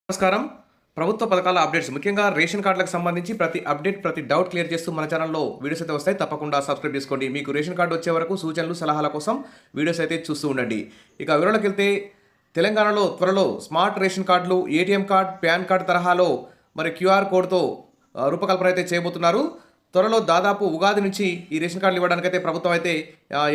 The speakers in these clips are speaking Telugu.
నమస్కారం. ప్రభుత్వ పథకాల అప్డేట్స్ ముఖ్యంగా రేషన్ కార్డులకు సంబంధించి ప్రతి అప్డేట్, ప్రతి డౌట్ క్లియర్ చేస్తూ మన ఛానల్లో వీడియోస్ అయితే వస్తాయి. తప్పకుండా సబ్స్క్రైబ్ చేసుకోండి. మీకు రేషన్ కార్డు వచ్చే వరకు సూచనలు, సలహాల కోసం వీడియోస్ అయితే చూస్తూ ఉండండి. ఇక వివరాలకు వెళ్తే తెలంగాణలో త్వరలో స్మార్ట్ రేషన్ కార్డులు, ఏటీఎం కార్డ్, పాన్ కార్డ్ తరహాలో మరి క్యూఆర్ కోడ్తో రూపకల్పన అయితే చేయబోతున్నారు. త్వరలో దాదాపు ఉగాది నుంచి ఈ రేషన్ కార్డులు ఇవ్వడానికైతే ప్రభుత్వం అయితే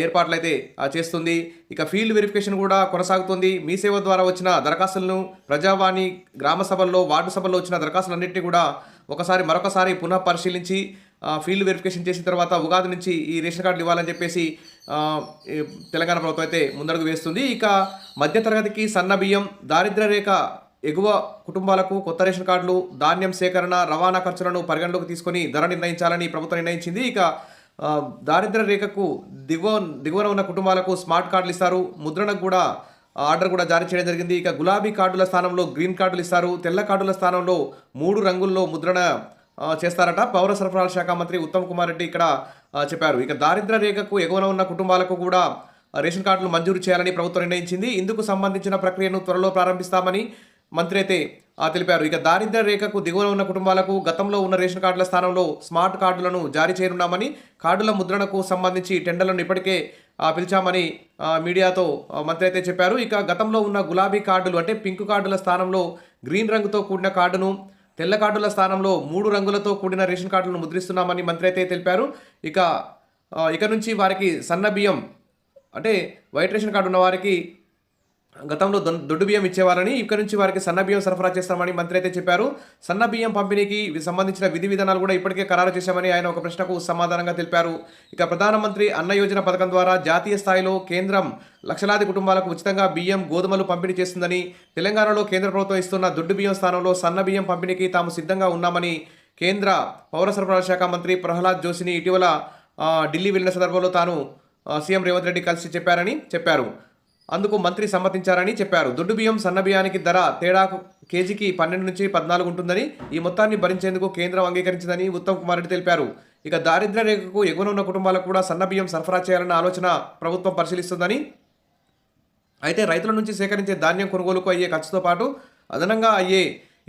ఏర్పాట్లు అయితే చేస్తుంది. ఇక ఫీల్డ్ వెరిఫికేషన్ కూడా కొనసాగుతుంది. మీ సేవ ద్వారా వచ్చిన దరఖాస్తులను ప్రజావాణి, గ్రామ సభల్లో, వార్డు సభల్లో వచ్చిన దరఖాస్తులన్నింటినీ కూడా మరొకసారి పునః పరిశీలించి ఫీల్డ్ వెరిఫికేషన్ చేసిన తర్వాత ఉగాది నుంచి ఈ రేషన్ కార్డులు ఇవ్వాలని చెప్పేసి తెలంగాణ ప్రభుత్వం అయితే ముందడుగు వేస్తుంది. ఇక మధ్యతరగతికి సన్న బియ్యం, దారిద్ర్య రేఖ ఎగువ కుటుంబాలకు కొత్త రేషన్ కార్డులు, ధాన్యం సేకరణ, రవాణా ఖర్చులను పరిగణలోకి తీసుకొని ధర నిర్ణయించాలని ప్రభుత్వం నిర్ణయించింది. ఇక దారిద్ర్య రేఖకు దిగువన ఉన్న కుటుంబాలకు స్మార్ట్ కార్డులు ఇస్తారు. ముద్రణకు కూడా ఆర్డర్ కూడా జారీ చేయడం జరిగింది. ఇక గులాబీ కార్డుల స్థానంలో గ్రీన్ కార్డులు ఇస్తారు. తెల్ల కార్డుల స్థానంలో 3 రంగుల్లో ముద్రణ చేస్తారట. పౌర సరఫరాల శాఖ మంత్రి ఉత్తమ్ కుమార్ రెడ్డి ఇక్కడ చెప్పారు. ఇక దారిద్ర్య రేఖకు ఎగువన ఉన్న కుటుంబాలకు కూడా రేషన్ కార్డులు మంజూరు చేయాలని ప్రభుత్వం నిర్ణయించింది. ఇందుకు సంబంధించిన ప్రక్రియను త్వరలో ప్రారంభిస్తామని మంత్రి అయితే తెలిపారు. ఇక దారిద్ర్య రేఖకు దిగువన ఉన్న కుటుంబాలకు గతంలో ఉన్న రేషన్ కార్డుల స్థానంలో స్మార్ట్ కార్డులను జారీ చేయనున్నామని, కార్డుల ముద్రణకు సంబంధించి టెండర్లను ఇప్పటికే పిలిచామని మీడియాతో మంత్రి అయితే చెప్పారు. ఇక గతంలో ఉన్న గులాబీ కార్డులు అంటే పింక్ కార్డుల స్థానంలో గ్రీన్ రంగుతో కూడిన కార్డును, తెల్ల కార్డుల స్థానంలో 3 రంగులతో కూడిన రేషన్ కార్డులను ముద్రిస్తున్నామని మంత్రి అయితే తెలిపారు. ఇక నుంచి వారికి సన్న బియ్యం అంటే వైట్ రేషన్ కార్డు ఉన్న వారికి గతంలో దొడ్డు బియ్యం ఇచ్చేవారని, ఇక్కడ నుంచి వారికి సన్న బియ్యం సరఫరా చేస్తామని మంత్రి అయితే చెప్పారు. సన్న బియ్యం పంపిణీకి సంబంధించిన విధి విధానాలు కూడా ఇప్పటికే ఖరారు చేశామని ఆయన ఒక ప్రశ్నకు సమాధానంగా తెలిపారు. ఇక ప్రధానమంత్రి అన్న యోజన పథకం ద్వారా జాతీయ స్థాయిలో కేంద్రం లక్షలాది కుటుంబాలకు ఉచితంగా బియ్యం, గోధుమలు పంపిణీ చేస్తుందని, తెలంగాణలో కేంద్ర ప్రభుత్వం ఇస్తున్న దొడ్డు బియ్యం స్థానంలో సన్న బియ్యం పంపిణీకి తాము సిద్ధంగా ఉన్నామని కేంద్ర పౌర సరఫరాల శాఖ మంత్రి ప్రహ్లాద్ జోషిని ఇటీవల ఢిల్లీ వెళ్లిన సందర్భంలో తాను సీఎం రేవంత్ రెడ్డి కలిసి చెప్పారు. అందుకు మంత్రి సమ్మతించారని చెప్పారు. దొడ్డు బియ్యం, సన్న బియ్యానికి ధర తేడా కేజీకి 12 నుంచి 14 ఉంటుందని, ఈ మొత్తాన్ని భరించేందుకు కేంద్రం అంగీకరించిందని ఉత్తమ్ కుమార్ రెడ్డి తెలిపారు. ఇక దారిద్ర్య రేఖకు ఎగువన ఉన్న కుటుంబాలకు కూడా సన్న బియ్యం సరఫరా చేయాలన్న ఆలోచన ప్రభుత్వం పరిశీలిస్తుందని, అయితే రైతుల నుంచి సేకరించే ధాన్యం కొనుగోలుకు అయ్యే ఖర్చుతో పాటు అదనంగా అయ్యే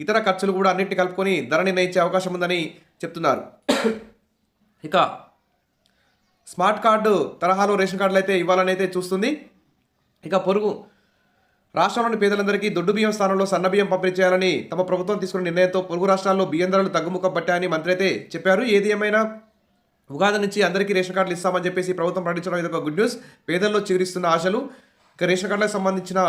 ఇతర ఖర్చులు కూడా అన్నింటినీ కలుపుకొని ధర నిర్ణయించే అవకాశం ఉందని చెప్తున్నారు. ఇక స్మార్ట్ కార్డు తరహాలో రేషన్ కార్డులు అయితే ఇవ్వాలని అయితే చూస్తుంది. ఇక పొరుగు రాష్ట్రంలోని పేదలందరికీ దొడ్డు బియ్యం స్థానంలో సన్న బియ్యం పంపిణీ చేయాలని తమ ప్రభుత్వం తీసుకున్న నిర్ణయంతో పొరుగు రాష్ట్రాల్లో బియ్యం ధరలు తగ్గుముఖం పట్టాయని మంత్రి అయితే చెప్పారు. ఏది ఏమైనా ఉగాది నుంచి అందరికీ రేషన్ కార్డులు ఇస్తామని చెప్పేసి ప్రభుత్వం ప్రకటించడం ఇది ఒక గుడ్ న్యూస్. పేదల్లో చిగురిస్తున్న ఆశలు. ఇక రేషన్ కార్డులకు సంబంధించిన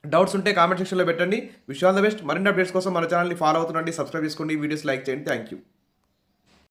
డౌట్స్ ఉంటే కామెంట్ సెక్షన్లో పెట్టండి. Wish all the best. మరిన్ని అప్డేట్స్ కోసం మన ఛానల్ని ఫాలో అవుతుండండి, సబ్స్క్రైబ్ చేసుకోండి, వీడియోస్ లైక్ చేయండి. Thank you.